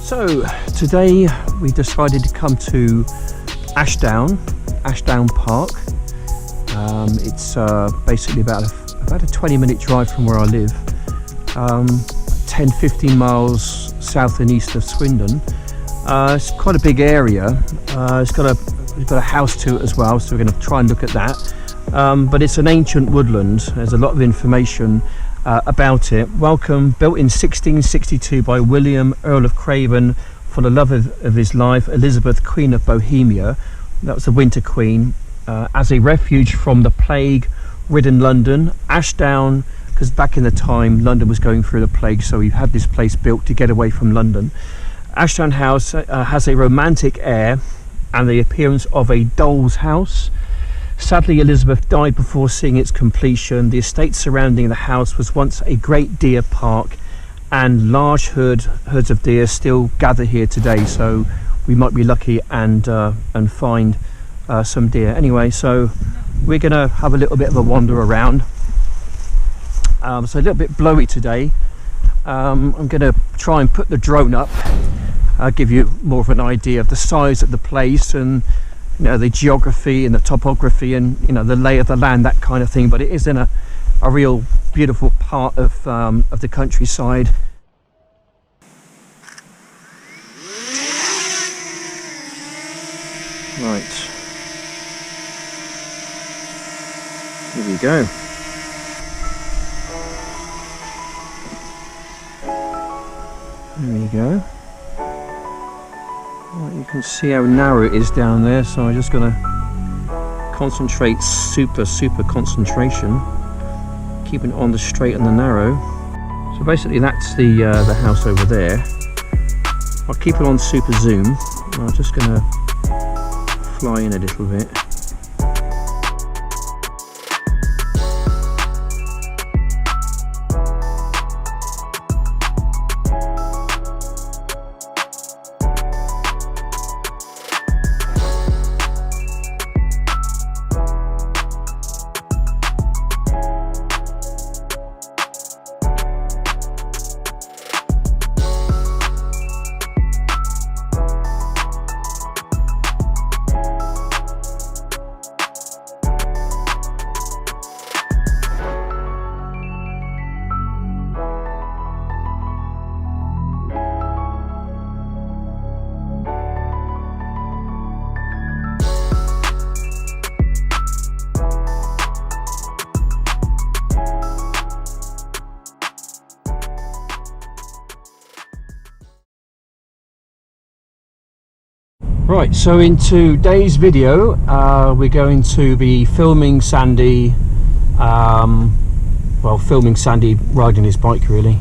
So today we decided to come to Ashdown Park. It's basically about a 20-minute drive from where I live, 10-15 miles south and east of Swindon. It's quite a big area. It's got a house to it as well, so we're going to try and look at that. But it's an ancient woodland. There's a lot of information about it. Welcome, built in 1662 by William, Earl of Craven, for the love of his life, Elizabeth, Queen of Bohemia. That was the Winter Queen. As a refuge from the plague-ridden London. Ashdown, because back in the time London was going through the plague, so we had this place built to get away from London. Ashdown House has a romantic air and the appearance of a doll's house. Sadly, Elizabeth died before seeing its completion. The estate surrounding the house was once a great deer park, and large herds of deer still gather here today, so we might be lucky and find some deer. Anyway, so we're gonna have a little bit of a wander around. So a little bit blowy today. I'm gonna try and put the drone up. I'll give you more of an idea of the size of the place, and the geography and the topography, and the lay of the land, that kind of thing. But it is in a real beautiful part of the countryside. Right, here we go. There we go. Right, you can see how narrow it is down there, so I'm just going to concentrate, super concentration, keeping it on the straight and the narrow. So basically that's the house over there. I'll keep it on super zoom. I'm just going to fly in a little bit. Right, so in today's video we're going to be filming Sandy, filming Sandy riding his bike really.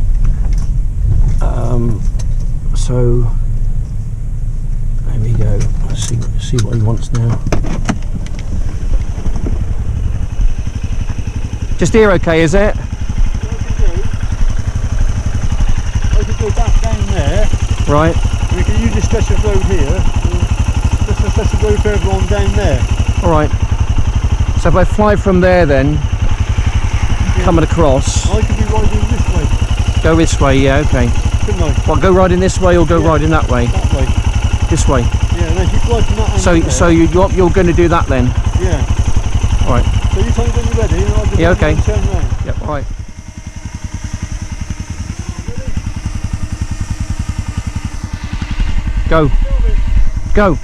So there we go. Let's see what he wants now. Just here, okay, is it? I could go back down there. Right. We can use this special road here. That's the road further on down there. Alright. So if I fly from there then, coming across. I could be riding this way. Go this way, yeah, okay. Couldn't I? What, go riding this way or go riding that way? That way. This way. Yeah, and if you fly from that angle So you're going to do that then? Yeah. Alright. So you tell me when you're ready and I'll just okay. turn round. Yep, alright. Go. Go.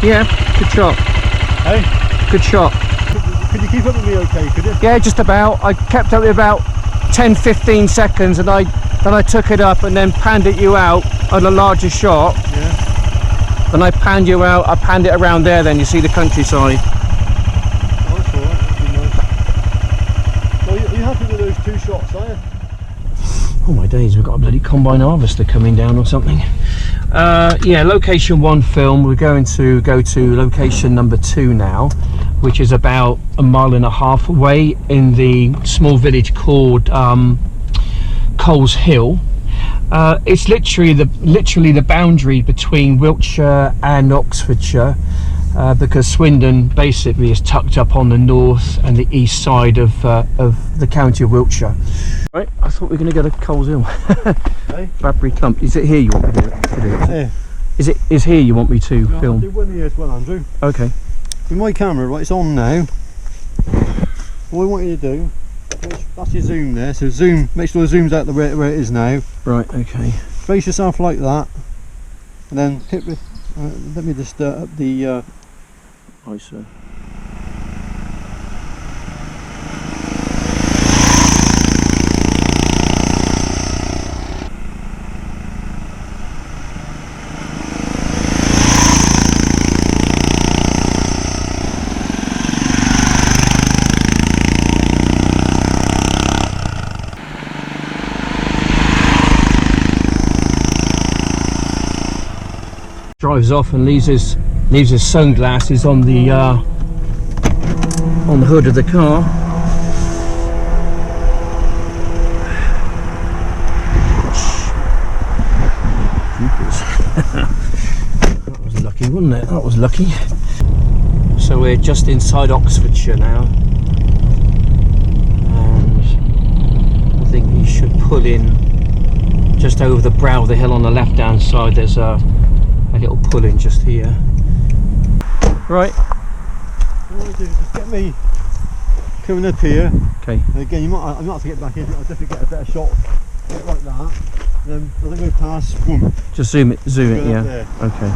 Yeah, good shot. Hey? Good shot. Could you keep up with me okay, could you? Yeah, just about. I kept up with about 10-15 seconds, and then I took it up and then panned it you out on a larger shot. Yeah. Then I panned you out, I panned it around there, then you see the countryside. Oh, that's alright, that'd be nice. Well, are you happy with those 2 shots, are you? Oh my days, we've got a bloody combine harvester coming down or something. Yeah, location 1 film. We're going to go to location number 2 now, which is about 1.5 miles away in the small village called Coles Hill. It's literally the boundary between Wiltshire and Oxfordshire, because Swindon basically is tucked up on the north and the east side of the county of Wiltshire. Right, I thought we were going to go to Coles Hill. Hey? Bradbury Clump. Is it here you want me to do it? Yeah. Is here you want me to I'll film? do one here as well, Andrew. Okay. With my camera, right, it's on now. What I want you to do, that's your zoom there, so zoom, make sure the zoom's out where it is now. Right, okay. Face yourself like that, and then hit with, let me just up the ISO. Drives off and leaves his sunglasses on the hood of the car. That was lucky, wasn't it? That was lucky. So we're just inside Oxfordshire now, and I think you should pull in just over the brow of the hill on the left hand side. There's a little pull-in just here. Right. What I do is just get me coming up here. Okay. And again, I might have to get back in. I'll definitely get a better shot like that. And then as I go past, boom. Just zoom it, yeah. There. Okay.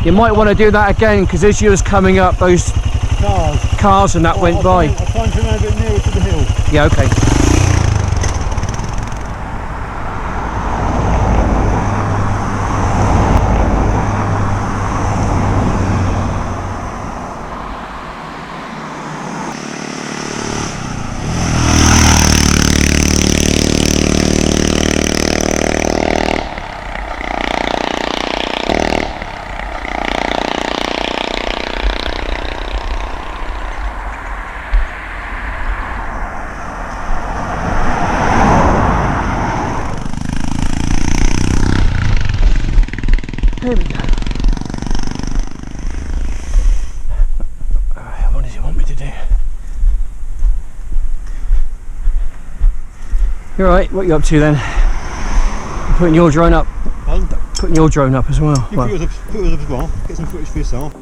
You might want to do that again, because as you was coming up, those cars and that went by. I'll try and come a bit nearer to the hill. Yeah, okay. There we go. What does he want me to do? You're right, what are you up to then? You're putting your drone up. Pardon? Putting your drone up as well. You put yours up as well. Get some footage for yourself.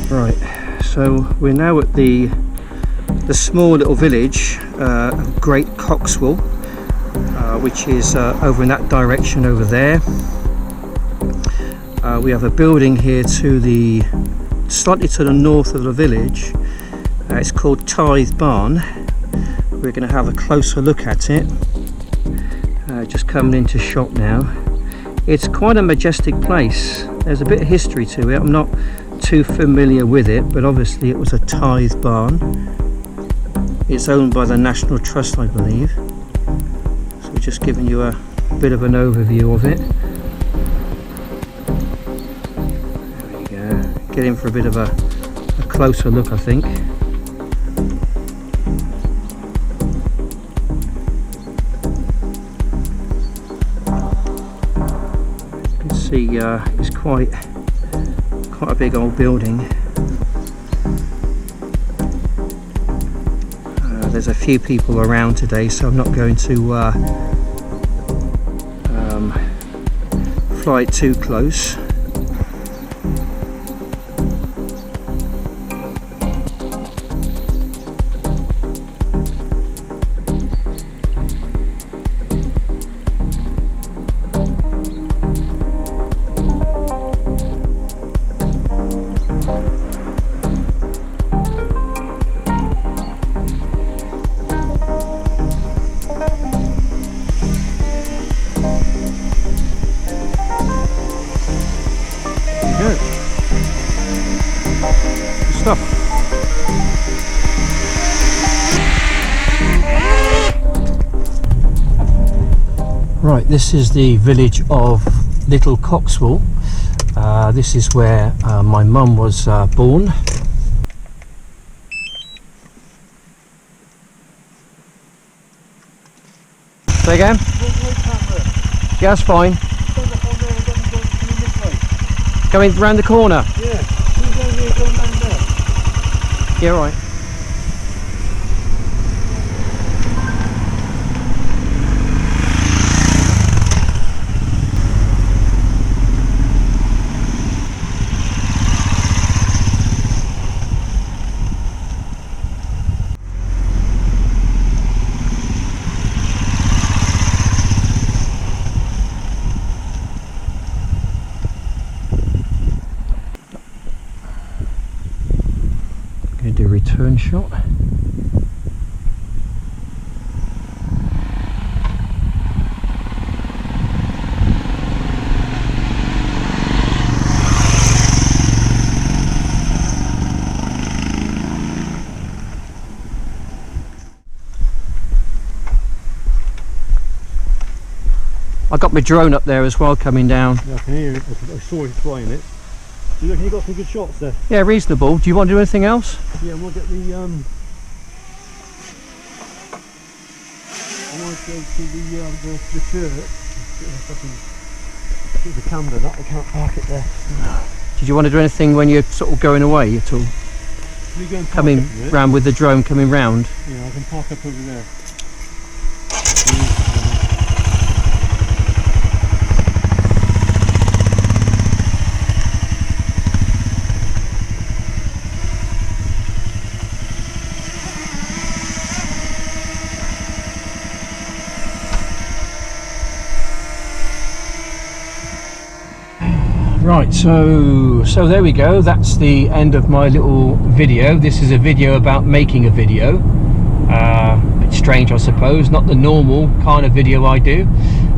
Right, so we're now at the small little village of Great Coxwell, which is over in that direction over there. We have a building here slightly to the north of the village. It's called Tithe Barn. We're going to have a closer look at it. Just coming into shot now. It's quite a majestic place. There's a bit of history to it. I'm not too familiar with it, but obviously it was a tithe barn. It's owned by the National Trust, I believe. So we're just giving you a bit of an overview of it. There we go. Get in for a bit of a closer look, I think. You can see it's quite a big old building. there's a few people around today, so I'm not going to fly too close. Right, this is the village of Little Coxwell. This is where my mum was born. Say again? Yeah, that's fine. Coming round the corner? Yeah, going down there. Yeah, right. Going to do a return shot. I got my drone up there as well coming down. Yeah, I can hear it. I saw him flying it. Do you reckon you got some good shots there? Yeah, reasonable. Do you want to do anything else? Yeah, we'll get the I want to go to the church. Get the camera that I can't park it there. Did you want to do anything when you're sort of going away at all? Can you go and park Coming up there? round with the drone coming round? Yeah, I can park up over there. Right, so there we go. That's the end of my little video. This is a video about making a video. A bit strange, I suppose, not the normal kind of video I do,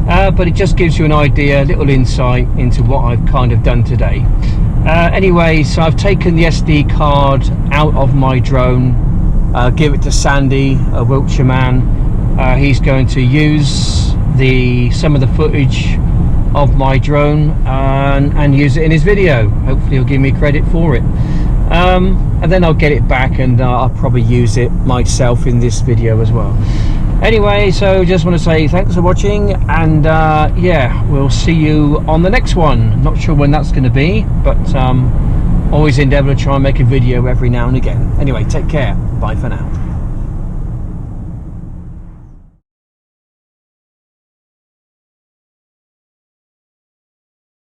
but it just gives you an idea, a little insight into what I've kind of done today. Anyway, so I've taken the SD card out of my drone, give it to Sandy, a Wiltshire man. He's going to use some of the footage of my drone and use it in his video. Hopefully he'll give me credit for it, and then I'll get it back and I'll probably use it myself in this video as well. Anyway, so just want to say thanks for watching, and yeah, we'll see you on the next one. Not sure when that's going to be, but always endeavour to try and make a video every now and again. Anyway, take care, bye for now.